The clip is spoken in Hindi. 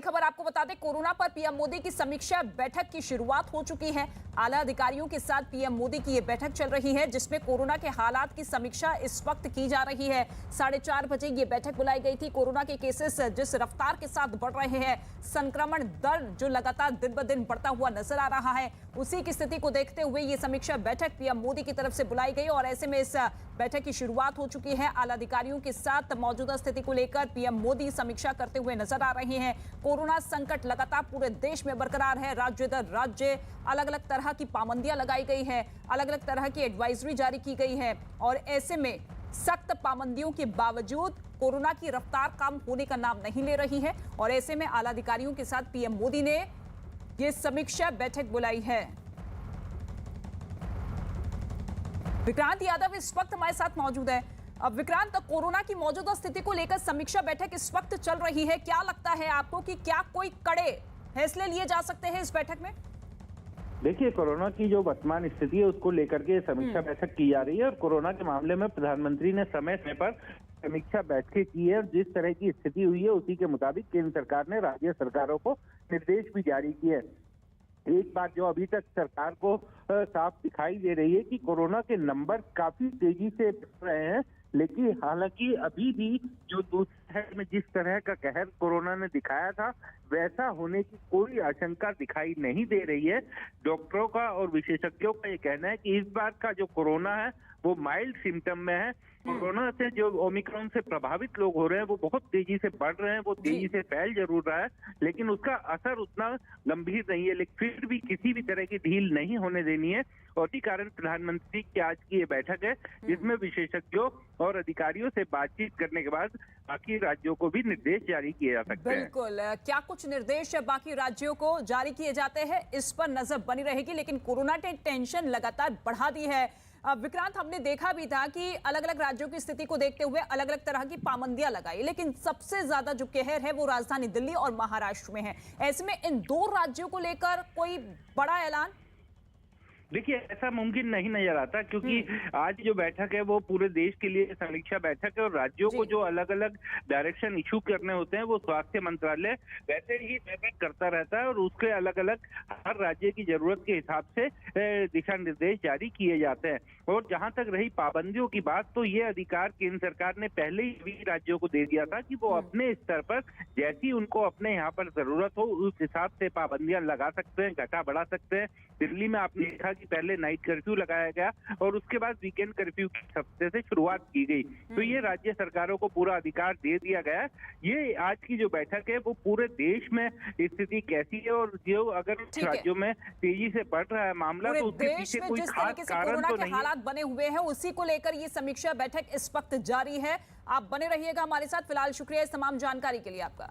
खबर आपको बता दें, कोरोना पर पीएम मोदी की समीक्षा बैठक की शुरुआत हो चुकी है। आला अधिकारियों के साथ पीएम मोदी की यह बैठक चल रही है, जिसमें कोरोना के हालात की समीक्षा इस वक्त की जा रही है। 4:30 बजे ये बैठक बुलाई गई थी। कोरोना के केसेस जिस रफ्तार के साथ बढ़ रहे हैं, संक्रमण दर जो लगातार दिन ब दिन बढ़ता हुआ नजर आ रहा है, उसी की स्थिति को देखते हुए ये समीक्षा बैठक पीएम मोदी की तरफ से बुलाई गई और ऐसे में इस बैठक की शुरुआत हो चुकी है। आला अधिकारियों के साथ मौजूदा स्थिति को लेकर पीएम मोदी समीक्षा करते हुए नजर आ रहे हैं। कोरोना संकट लगातार पूरे देश में बरकरार है। राज्य दर राज्य अलग अलग तरह की पाबंदियां लगाई गई है, अलग अलग तरह की एडवाइजरी जारी की गई है और ऐसे में सख्त पाबंदियों के बावजूद कोरोना की रफ्तार कम होने का नाम नहीं ले रही है और ऐसे में आला अधिकारियों के साथ पीएम मोदी ने यह समीक्षा बैठक बुलाई है। विक्रांत यादव इस वक्त हमारे साथ मौजूद है। अब विक्रांत, कोरोना की मौजूदा स्थिति को लेकर समीक्षा बैठक इस वक्त चल रही है। क्या लगता है आपको कि क्या कोई कड़े फैसले लिए जा सकते हैं इस बैठक में? देखिए, कोरोना की जो वर्तमान स्थिति है उसको लेकर के समीक्षा बैठक की जा रही है और कोरोना के मामले में प्रधानमंत्री ने समय समय पर समीक्षा बैठकें की है और जिस तरह की स्थिति हुई है उसी के मुताबिक केंद्र सरकार ने राज्य सरकारों को निर्देश भी जारी किए हैं। एक बात जो अभी तक सरकार को साफ दिखाई दे रही है कि कोरोना के नंबर काफी तेजी से बढ़ रहे हैं, लेकिन हालांकि अभी भी जो दूसरे शहर में जिस तरह का कहर कोरोना ने दिखाया था वैसा होने की कोई आशंका दिखाई नहीं दे रही है। डॉक्टरों का और विशेषज्ञों का ये कहना है कि इस बार का जो कोरोना है वो माइल्ड सिम्टम में है। कोरोना से जो ओमिक्रॉन से प्रभावित लोग हो रहे हैं वो बहुत तेजी से बढ़ रहे हैं, वो तेजी से फैल जरूर रहा है, लेकिन उसका असर उतना गंभीर नहीं है। लेकिन फिर भी किसी भी तरह की ढील नहीं होने देनी है और इसी कारण प्रधानमंत्री की आज की ये बैठक है जिसमें विशेषज्ञों और अधिकारियों से बातचीत करने के बाद बाकी राज्यों को भी निर्देश जारी किए जा सकते हैं। बिल्कुल, क्या कुछ निर्देश बाकी राज्यों को जारी किए जाते हैं इस पर नजर बनी रहेगी, लेकिन कोरोना ने टेंशन लगातार बढ़ा दी है। विक्रांत, हमने देखा भी था कि अलग अलग राज्यों की स्थिति को देखते हुए अलग अलग तरह की पाबंदियां लगाई, लेकिन सबसे ज्यादा जो कहर है वो राजधानी दिल्ली और महाराष्ट्र में है। ऐसे में इन दो राज्यों को लेकर कोई बड़ा ऐलान? देखिए, ऐसा मुमकिन नहीं नजर आता क्योंकि आज जो बैठक है वो पूरे देश के लिए समीक्षा बैठक है और राज्यों को जो अलग अलग डायरेक्शन इशू करने होते हैं वो स्वास्थ्य मंत्रालय वैसे ही बैठक करता रहता है और उसके अलग अलग हर राज्य की जरूरत के हिसाब से दिशा निर्देश जारी किए जाते हैं। और जहां तक रही पाबंदियों की बात, तो ये अधिकार केंद्र सरकार ने पहले ही सभी राज्यों को दे दिया था कि वो अपने स्तर पर जैसी उनको अपने यहाँ पर जरूरत हो उस हिसाब से पाबंदियां लगा सकते हैं, घटा बढ़ा सकते हैं। दिल्ली में आपने देखा कि पहले नाइट कर्फ्यू लगाया गया और उसके बाद वीकेंड कर्फ्यू की हफ्ते से शुरुआत की गई, तो ये राज्य सरकारों को पूरा अधिकार दे दिया गया है। ये आज की जो बैठक है वो पूरे देश में स्थिति कैसी है और जो अगर राज्यों में तेजी से बढ़ रहा है मामला तो उसके पीछे कोई खास कारण तो नहीं। हालात बने हुए हैं उसी को लेकर ये समीक्षा बैठक इस वक्त जारी है। आप बने रहिएगा हमारे साथ। फिलहाल शुक्रिया इस तमाम जानकारी के लिए आपका।